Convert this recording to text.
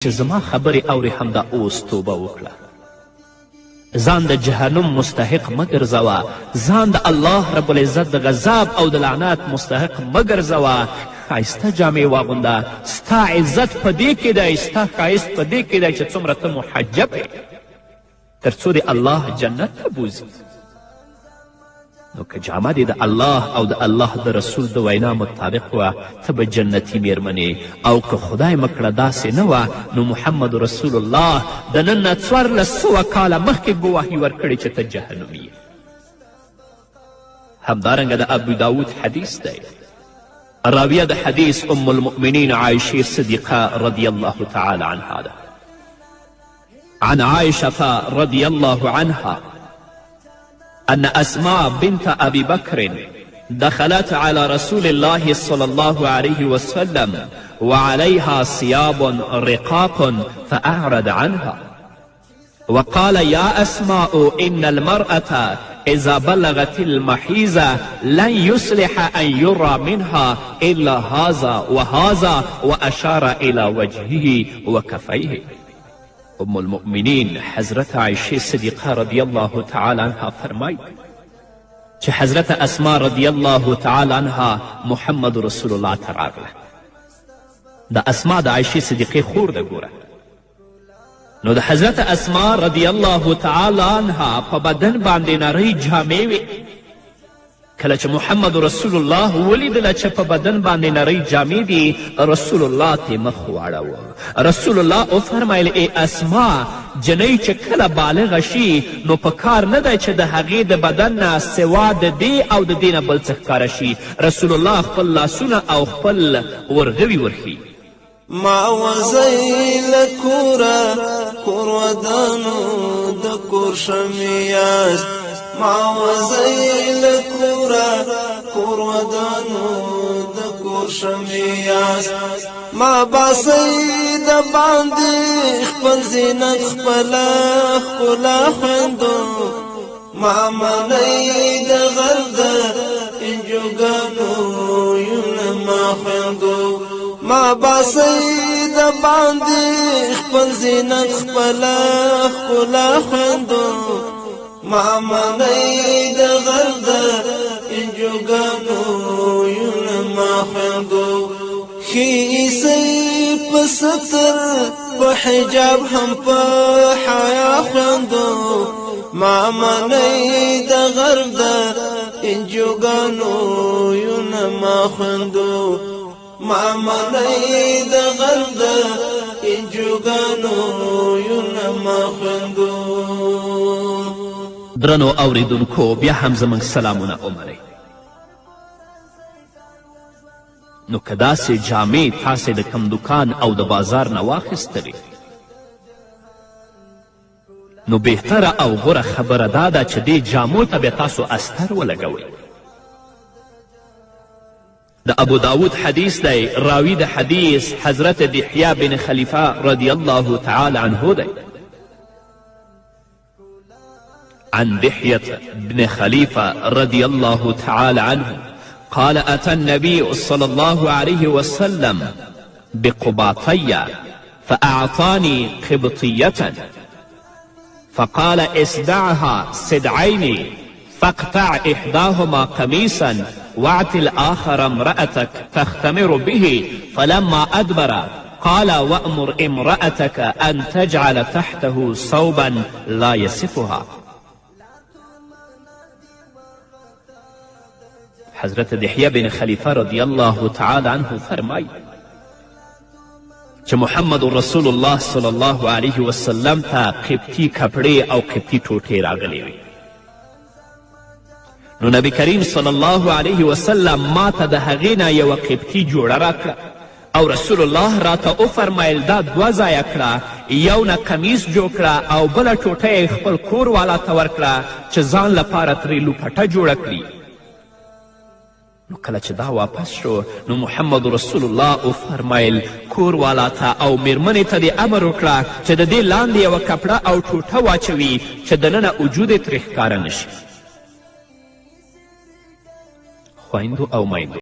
چې زما خبرې اورې همدا اوس توبه وکړه. ځان د جهنم مستحق مه ګرځوه، ځان د الله رب العزت د غضب او د لعنت مستحق مه ګرځوه. ښایسته جامې واغونده، ستا عزت په دې کې دی، ستا ښایست په دې کې دی چې څومره ته محجب یې تر څو د الله جنت ته بوځي. نو که جامه دې د الله او د الله د رسول د وینا مطابق وه ته به جنتي میرمنې، او که خدای مه کړه داسې نه وه نو محمد رسول الله د نن نه 1400 کاله مخکې ګواهي ورکړې چې ته جهنمي یې. همدارنګه د ابو داود حدیث دی. راویه د حدیث ام المؤمنین عایشې صدیقه رضی الله تعالی عنها ده. عن عائشة رضي الله عنها أن أسماء بنت أبي بكر دخلت على رسول الله صلى الله عليه وسلم وعليها ثياب رقاق فأعرض عنها وقال يا أسماء إن المرأة إذا بلغت المحيض لن يصلح أن يرى منها إلا هذا وهذا وأشار إلى وجهه وكفيه. ام المؤمنین حضرت عایشې صدیقه رضی الله تعالی عنها فرمایي چې حضرت اسما رضی الله تعالی عنها محمد رسول الله ته راغله. د اسما د عایشې صدیقې خور ده ګوره. نو د حضرت اسما رضی الله تعالی عنها په بدن باندې نرۍ جامې وې. کله چې محمد رسول الله ولیدله چې په بدن باندې نرۍ جامې دي، رسول الله ته مخ واړوه. رسول الله وفرمیل ای اسما، جنۍ چې کله بالغه شي نو په کار نه دی چې د هغې د بدن نه سوا د دې او د دې نه بل څه ښکاره شي. رسول الله خپل لاسونه او خپل ورغوي ورښي. ما وزی لکوره کور ودانو د کور شمیاست، ما وزی لکوره کور ودانو د کور شمیاست، ما باسی د باندې خپل زینت خپله ښکلا خویندو، ما منی د غر د انجوګانو یونه ما خویندو، ما باسی د باندې خپل زینت خپله ښکلا خویندو، ما منی د غر د انجوګانو یونه ما خویندو، ښې ایسئ په ستر په حجاب هم په حیا خویندو، ما منی د غر د انجوګانو یونه ما خویندو، ما منی د غر د انجوګانو یونه ما خویندو. درنو اوریدونکو بیا هم زموږ سلامونه ومنئ. نو که داسې جامې تاسې د کم دکان او د بازار نه واخیستلې نو بهتره او غوره خبره دا ده چې دې جامو ته بیا تاسو استر ولګوئ. د ابو داود حدیث دی. راوی د حدیث حضرت دحیه بن خلیفه رضی الله تعالی عنه دی. عن دحية بن خليفة رضي الله تعالى عنه قال أتى النبي صلى الله عليه وسلم بقباطية فأعطاني قبطية فقال اسدعها سدعين فاقطع إحداهما قميصا واعط الآخر امرأتك تختمر به فلما أدبر قال وأمر امرأتك أن تجعل تحته ثوبا لا يصفها. حضرت دحیه بن خلیفه رضی الله تعالی عنه فرمایی چې محمد رسول الله صلی الله علیه وسلم ته قبطي کپړې او قبطي ټوټې راغلې وې. نو نبی کریم صلی الله علیه وسلم ما ته د هغې نه یوه قبطي جوړه راکړه او رسول الله راته وفرمیل دا 2 ځایه کړه، یو نه کمیس جوړ کړه او بله ټوټه یې خپل کور والا ته ورکړه چې ځان لپاره ترې لوپټه جوړه کړي. نو کله چې دا واپس شو نو محمد رسول الله وفرمیل کور والا ته او میرمنې ته دې امر وکړه چې د دې لاندې یوه کپړه او ټوټه واچوي چې دننه وجود یې ترې ښکاره نشي. خویندو او میندو